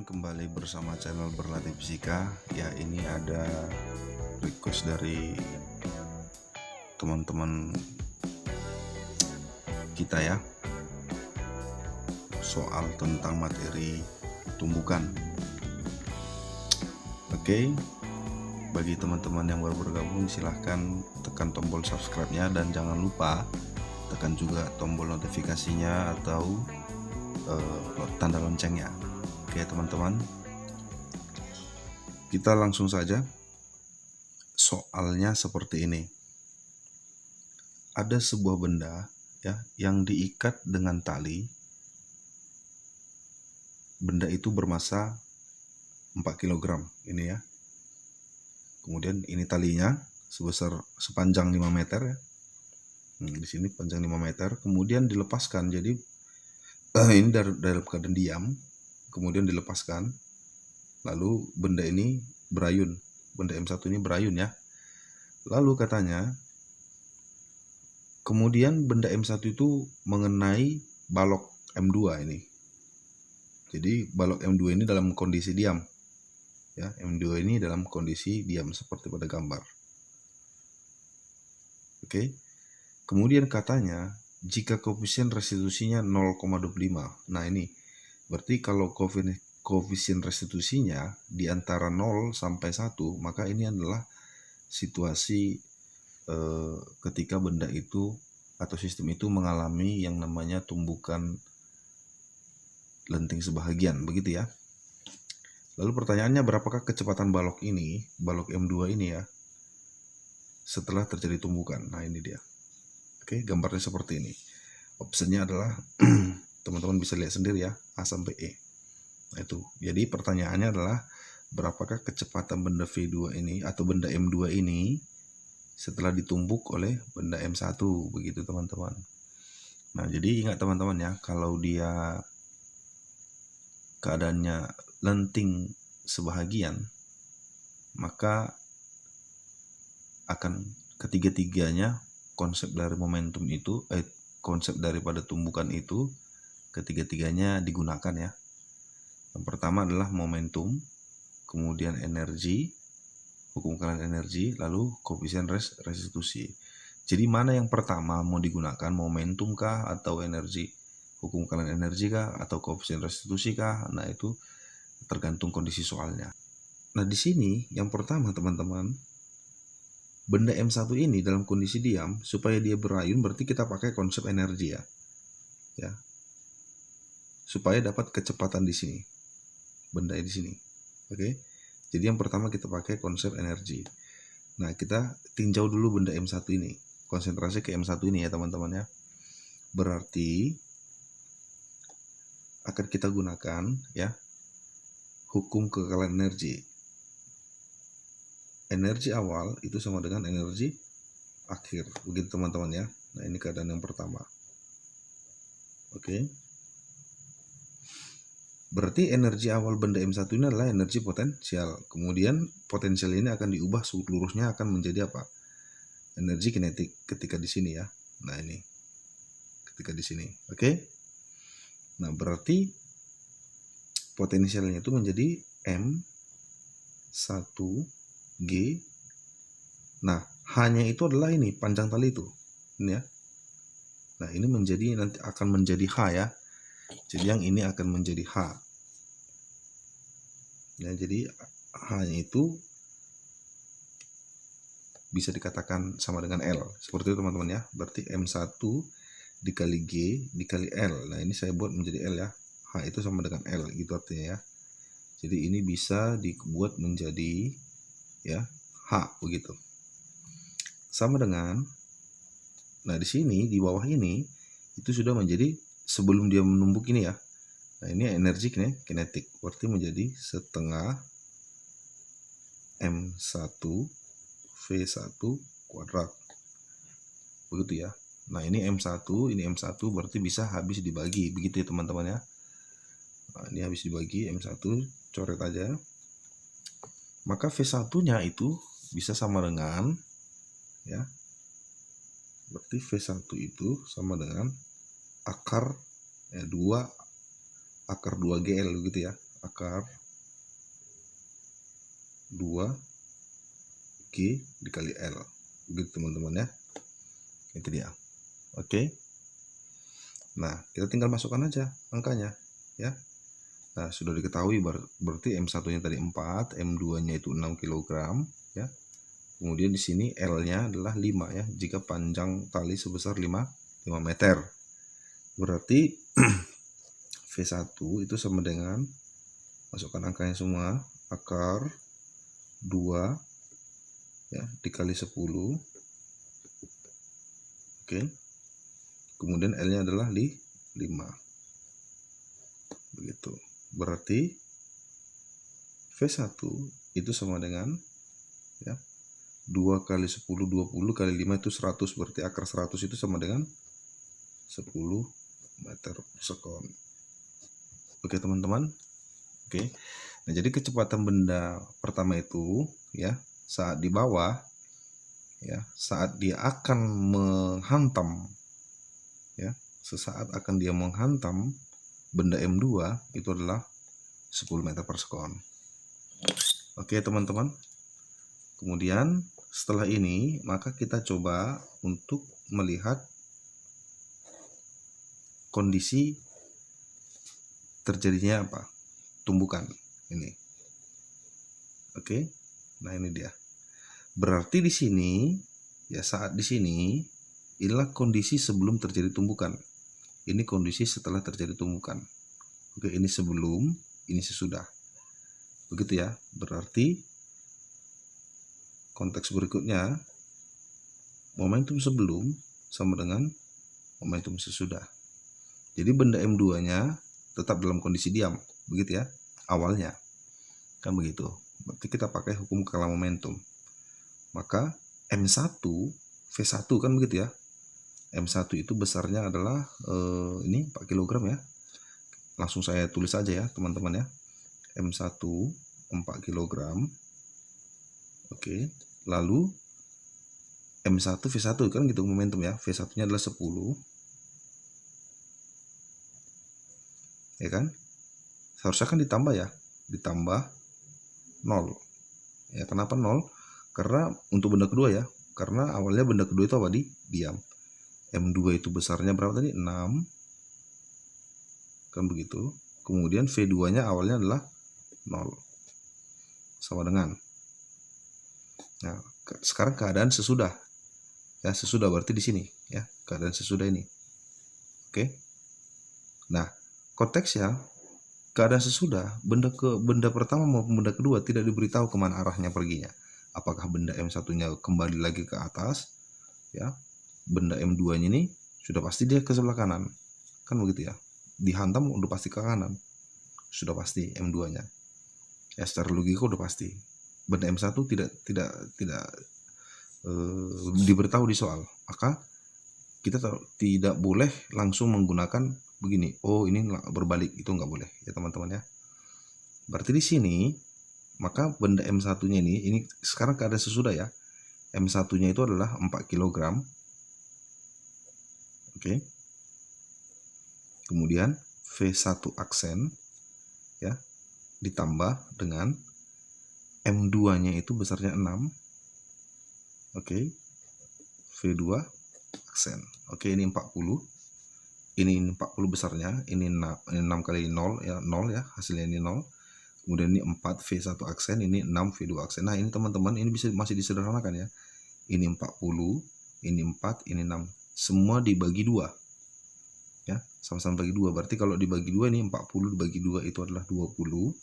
teman-teman, kembali bersama channel Berlatih Fisika. Ya, ini ada request dari teman-teman kita ya, soal tentang materi tumbukan. Oke, bagi teman-teman yang baru bergabung, silahkan tekan tombol subscribe-nya dan jangan lupa tekan juga tombol notifikasinya atau tanda loncengnya. Oke teman-teman, kita langsung saja. Soalnya seperti ini. Ada sebuah benda ya yang diikat dengan tali. Benda itu bermasa 4 kg ini ya. Kemudian ini talinya sepanjang 5 meter ya. Di sini panjang 5 meter, kemudian dilepaskan. Jadi ini dalam keadaan diam, kemudian dilepaskan. Lalu benda ini berayun. Benda M1 ini berayun ya. Lalu katanya, kemudian benda M1 itu mengenai balok M2 ini. Jadi balok M2 ini dalam kondisi diam. Ya, M2 ini dalam kondisi diam seperti pada gambar. Oke. Kemudian katanya jika koefisien restitusinya 0,25. Nah, ini berarti kalau koefisien restitusinya di antara 0 sampai 1, maka ini adalah situasi ketika benda itu atau sistem itu mengalami yang namanya tumbukan lenting sebahagian, begitu ya. Lalu pertanyaannya, berapakah kecepatan balok M2 ini ya, setelah terjadi tumbukan? Nah, ini dia. Oke, gambarnya seperti ini. Opsinya adalah teman-teman bisa lihat sendiri ya, A sampai E. Nah, itu. Jadi pertanyaannya adalah berapakah kecepatan benda V2 ini atau benda M2 ini setelah ditumbuk oleh benda M1, begitu teman-teman. Nah, jadi ingat teman-teman ya, kalau dia keadaannya lenting sebahagian, maka akan ketiga-tiganya konsep dari momentum itu, konsep daripada tumbukan itu, ketiga-tiganya digunakan ya. Yang pertama adalah momentum, kemudian energi, hukum kalian energi, lalu koefisien restitusi. Jadi mana yang pertama mau digunakan, momentum kah atau energi, hukum kalian energi kah atau koefisien restitusi kah? Nah, itu tergantung kondisi soalnya. Nah, di sini yang pertama teman-teman, benda M1 ini dalam kondisi diam, supaya dia berayun berarti kita pakai konsep energi ya. Ya. Supaya dapat kecepatan di sini. Benda di sini. Oke. Jadi yang pertama kita pakai konsep energi. Nah, kita tinjau dulu benda M1 ini. Konsentrasi ke M1 ini ya teman-teman ya. Berarti akan kita gunakan ya hukum kekekalan energi. Energi awal itu sama dengan energi akhir. Begitu teman-teman ya. Nah, ini keadaan yang pertama. Oke. Berarti energi awal benda M1 ini adalah energi potensial. Kemudian potensial ini akan diubah seluruhnya akan menjadi apa? Energi kinetik ketika di sini ya. Nah, ini ketika di sini. Oke. Nah, berarti potensialnya itu menjadi M1G. Nah, H-nya itu adalah ini, panjang tali itu. Ini ya. Nah, ini nanti akan menjadi H ya. Jadi yang ini akan menjadi H. Ya, jadi H-nya itu bisa dikatakan sama dengan L. Seperti itu teman-teman ya. Berarti M1 dikali G dikali L. Nah, ini saya buat menjadi L ya. H itu sama dengan L gitu artinya ya. Jadi ini bisa dibuat menjadi ya H begitu. Sama dengan, nah di sini di bawah ini itu sudah menjadi sebelum dia menumbuk ini ya. Nah, ini energi kinetik. Berarti menjadi setengah M1 V1 kuadrat. Begitu ya. Nah, ini M1 berarti bisa habis dibagi. Begitu ya teman-teman ya. Nah, ini habis dibagi M1, coret aja. Maka V1-nya itu bisa sama dengan ya. Berarti V1 itu sama dengan akar 2 GL gitu ya. akar 2G dikali L. Begitu teman-teman ya. Itu dia. Oke. Nah, kita tinggal masukkan aja angkanya ya. Nah, sudah diketahui berarti M1-nya tadi 4, M2-nya itu 6 kg ya. Kemudian di sini L-nya adalah 5 ya, jika panjang tali sebesar 5 meter. Berarti V1 itu sama dengan, masukkan angkanya semua, akar 2 ya dikali 10. Oke. Kemudian L-nya adalah 5. Begitu. Berarti V1 itu sama dengan ya 2 kali 10, 20 kali 5 itu 100. Berarti akar 100 itu sama dengan 10 meter per sekon. Oke teman-teman. Oke. Nah, jadi kecepatan benda pertama itu ya saat di bawah ya, saat dia akan menghantam ya, sesaat akan dia menghantam benda M2 itu adalah 10 meter per sekon. Oke teman-teman. Kemudian setelah ini maka kita coba untuk melihat kondisi terjadinya apa? Tumbukan ini. Oke. Nah, ini dia. Berarti di sini ya, saat di sini inilah kondisi sebelum terjadi tumbukan. Ini kondisi setelah terjadi tumbukan. Oke, ini sebelum, ini sesudah. Begitu ya. Berarti konteks berikutnya momentum sebelum sama dengan momentum sesudah. Jadi benda M2-nya tetap dalam kondisi diam, begitu ya, awalnya. Kan begitu. Berarti kita pakai hukum skala momentum. Maka M1 V1 kan begitu ya. M1 itu besarnya adalah ini 4 kg ya. Langsung saya tulis aja ya teman-teman ya. M1 4 kg. Oke. Lalu M1 V1 kan gitu momentum ya. V1-nya adalah 10. Ya kan? Seharusnya kan ditambah ya. Ditambah 0. Ya, kenapa 0? Karena untuk benda kedua ya. Karena awalnya benda kedua itu apa? Diam. M2 itu besarnya berapa tadi? 6. Kan begitu. Kemudian V2-nya awalnya adalah 0. Sama dengan. Nah, sekarang keadaan sesudah. Ya, sesudah berarti di sini ya. Keadaan sesudah ini. Oke. Nah, konteksnya keadaan sesudah, benda pertama maupun benda kedua tidak diberitahu kemana arahnya perginya. Apakah benda M1-nya kembali lagi ke atas ya. Benda M2-nya ini sudah pasti dia ke sebelah kanan. Kan begitu ya. Dihantam udah pasti ke kanan. Sudah pasti M2-nya. Ya, secara logika udah pasti. Benda M1 tidak diberitahu di soal. Maka kita tidak boleh langsung menggunakan begini. Oh, ini berbalik, itu nggak boleh ya teman-teman ya. Berarti di sini maka benda M1-nya ini sekarang keadaan sesudah ya. M1-nya itu adalah 4 kg. Oke. Kemudian V1 aksen ya ditambah dengan M2-nya itu besarnya 6. Oke. V2 aksen. Oke, ini 40. Ini 40 besarnya, ini 6 kali 0 ya, 0 ya, hasilnya ini 0. Kemudian ini 4 V1 aksen, ini 6 V2 aksen. Nah, ini teman-teman, ini masih disederhanakan ya. Ini 40, ini 4, ini 6. Semua dibagi 2. Ya, sama-sama bagi 2. Berarti kalau dibagi 2 ini 40 dibagi 2 itu adalah 20.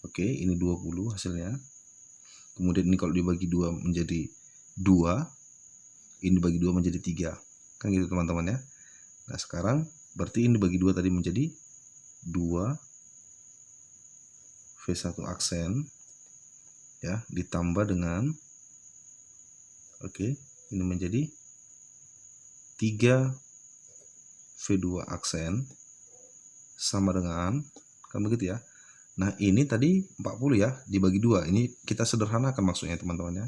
Oke, ini 20 hasilnya. Kemudian ini kalau dibagi 2 menjadi 2, ini dibagi 2 menjadi 3. Kan gitu teman-teman ya. Nah, sekarang berarti ini dibagi 2 tadi menjadi 2 V1 aksen ya ditambah dengan ini menjadi 3 V2 aksen sama dengan, kan begitu ya. Nah, ini tadi 40 ya dibagi 2. Ini kita sederhanakan maksudnya teman-teman ya.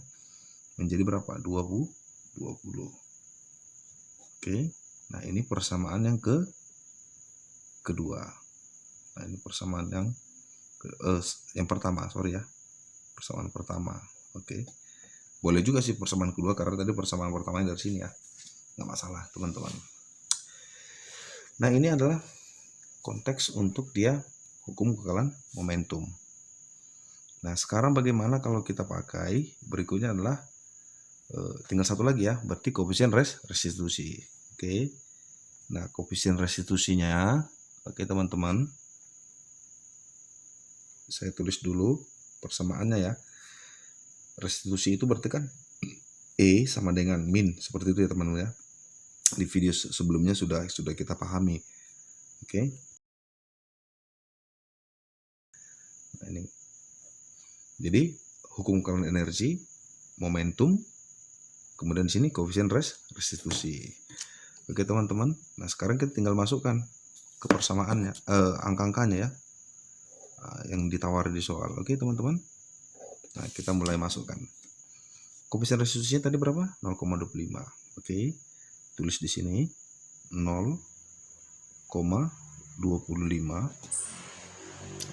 Menjadi berapa? 20. Oke. Nah, ini persamaan yang kedua. Nah, ini persamaan yang Yang pertama, sorry ya, persamaan pertama. Oke, boleh juga sih persamaan kedua karena tadi persamaan pertamanya dari sini ya, nggak masalah teman-teman. Nah ini adalah konteks untuk dia hukum kekekalan momentum. Nah sekarang bagaimana kalau kita pakai berikutnya adalah tinggal satu lagi ya, berarti koefisien restitusi. Oke, nah koefisien restitusinya, oke teman-teman, saya tulis dulu persamaannya ya. Restitusi itu berarti kan E sama dengan min, seperti itu ya teman-teman ya. Di video sebelumnya sudah kita pahami. Oke. Nah, ini. Jadi hukum kekekalan energi, momentum, kemudian di sini koefisien restitusi. Oke teman-teman. Nah sekarang kita tinggal masukkan ke persamaannya, angka-angkanya ya, yang ditawari di soal. Oke teman-teman. Nah kita mulai masukkan. Koefisien restitusinya tadi berapa? 0,25. Oke. Tulis di sini 0,25.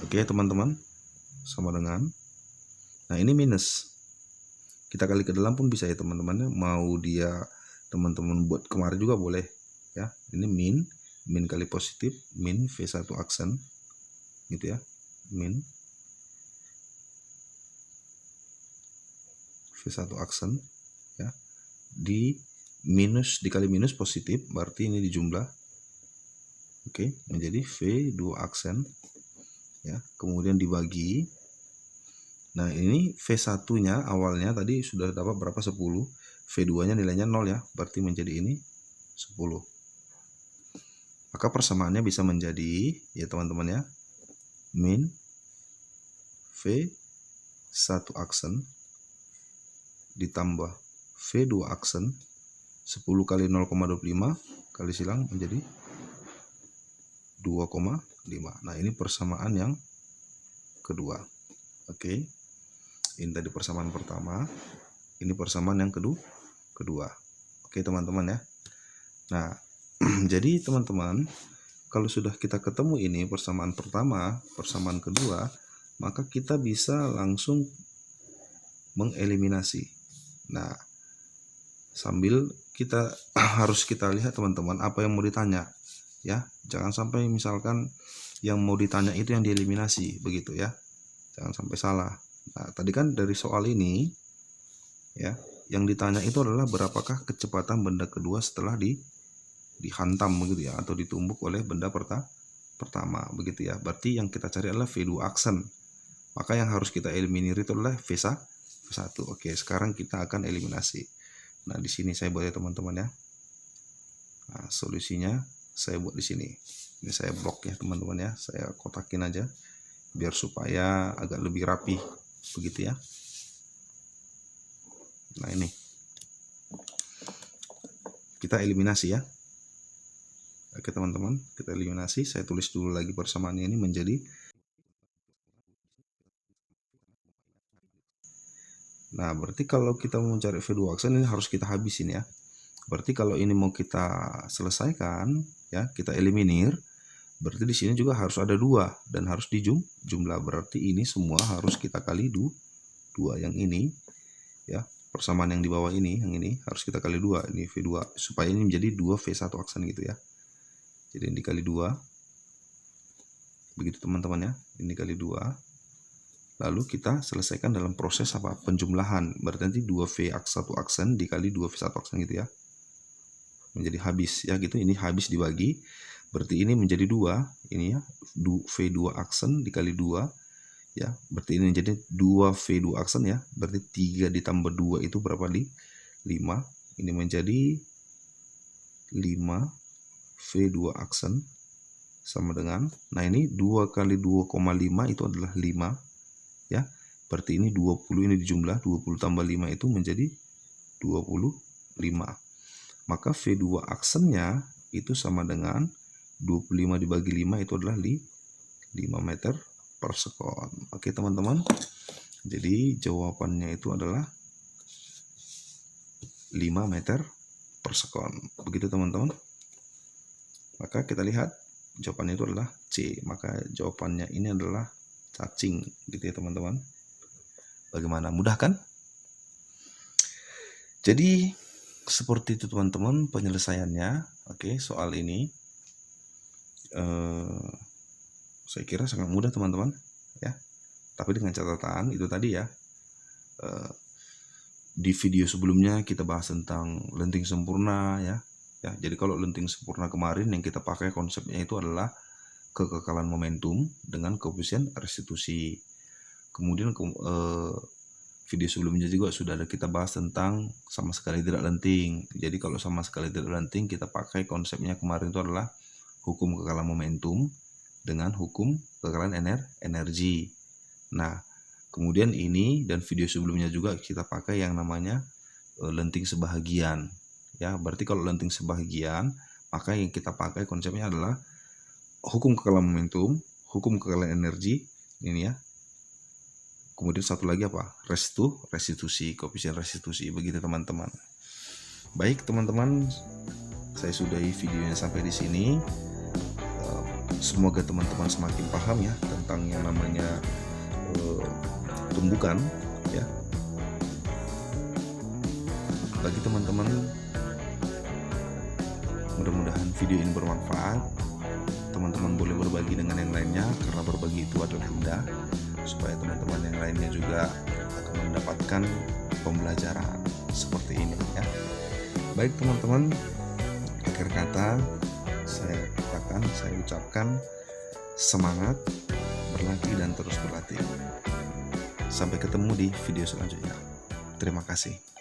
Oke teman-teman. Sama dengan, nah ini minus. Kita kali ke dalam pun bisa ya teman-teman. Mau dia teman-teman buat kemarin juga boleh ya. Ini min kali positif, min V1 aksen gitu ya. Min V1 aksen ya. Di minus dikali minus positif, berarti ini dijumlah. Oke, menjadi V2 aksen ya. Kemudian dibagi. Nah, ini V1-nya awalnya tadi sudah dapat berapa? 10. V2-nya nilainya 0 ya. Berarti menjadi ini 10. Maka persamaannya bisa menjadi ya teman-teman ya. Min V1 aksen ditambah V2 aksen 10 kali 0,25 kali silang menjadi 2,5. Nah ini persamaan yang kedua. Oke, ini tadi persamaan pertama, ini persamaan yang kedua. Oke teman-teman ya. Nah jadi teman-teman, kalau sudah kita ketemu ini persamaan pertama, persamaan kedua, maka kita bisa langsung mengeliminasi. Nah sambil kita harus kita lihat teman-teman apa yang mau ditanya ya. Jangan sampai misalkan yang mau ditanya itu yang dieliminasi begitu ya. Jangan sampai salah. Nah, tadi kan dari soal ini ya, yang ditanya itu adalah berapakah kecepatan benda kedua setelah dihantam begitu ya, atau ditumbuk oleh benda pertama begitu ya. Berarti yang kita cari adalah V2 aksen. Maka yang harus kita eliminir itu adalah V1. Oke, sekarang kita akan eliminasi. Nah, di sini saya buat ya teman-teman ya. Nah, solusinya saya buat di sini. Ini saya blok ya teman-teman ya. Saya kotakin aja biar supaya agak lebih rapi begitu ya. Nah, ini. Kita eliminasi ya. Oke teman-teman, kita eliminasi. Saya tulis dulu lagi persamaannya ini menjadi. Nah, berarti kalau kita mau mencari V2 aksen ini harus kita habisin ya. Berarti kalau ini mau kita selesaikan ya, kita eliminir, berarti di sini juga harus ada 2 dan harus dijumlah. Berarti ini semua harus kita kali 2 yang ini ya. Persamaan yang di bawah ini, yang ini harus kita kali 2, ini V2 supaya ini menjadi 2 V1 aksen gitu ya. Jadi ini dikali 2. Begitu teman-teman ya. Ini kali 2. Lalu kita selesaikan dalam proses apa? Penjumlahan. Berarti nanti 2V1 aksen dikali 2V1 aksen gitu ya. Menjadi habis ya gitu. Ini habis dibagi. Berarti ini menjadi 2. Ini ya. V2 aksen dikali 2. Ya. Berarti ini menjadi 2V2 aksen ya. Berarti 3 ditambah 2 itu berapa? 5. Ini menjadi 5V2 aksen. Sama dengan. Nah ini 2 kali 2,5 itu adalah 5. Ya, berarti ini 20, ini dijumlah 20 tambah 5 itu menjadi 25. Maka V2 aksennya itu sama dengan 25 dibagi 5 itu adalah 5 meter per sekon. Oke teman-teman. Jadi jawabannya itu adalah 5 meter per sekon. Begitu teman-teman. Maka kita lihat jawabannya itu adalah C. Maka jawabannya ini adalah cacing gitu ya teman-teman. Bagaimana, mudah kan? Jadi seperti itu teman-teman penyelesaiannya. Oke, soal ini saya kira sangat mudah teman-teman ya. Tapi dengan catatan itu tadi ya, di video sebelumnya kita bahas tentang lenting sempurna ya. Jadi kalau lenting sempurna kemarin yang kita pakai konsepnya itu adalah kekekalan momentum dengan koefisien restitusi. Kemudian video sebelumnya juga sudah ada kita bahas tentang sama sekali tidak lenting. Jadi kalau sama sekali tidak lenting kita pakai konsepnya kemarin itu adalah hukum kekekalan momentum dengan hukum kekekalan energi. Nah, kemudian ini dan video sebelumnya juga kita pakai yang namanya lenting sebahagian. Ya, berarti kalau lenting sebahagian, maka yang kita pakai konsepnya adalah hukum kekekalan momentum, hukum kekekalan energi, ini ya. Kemudian satu lagi apa? Restitusi, koefisien restitusi, begitu teman-teman. Baik teman-teman, saya sudahi videonya sampai di sini. Semoga teman-teman semakin paham ya tentang yang namanya tumbukan ya. Bagi teman-teman, mudah-mudahan video ini bermanfaat. Teman-teman boleh berbagi dengan yang lainnya karena berbagi itu adalah indah, supaya teman-teman yang lainnya juga akan mendapatkan pembelajaran seperti ini ya. Baik teman-teman, akhir kata saya ucapkan semangat berlatih dan terus berlatih. Sampai ketemu di video selanjutnya. Terima kasih.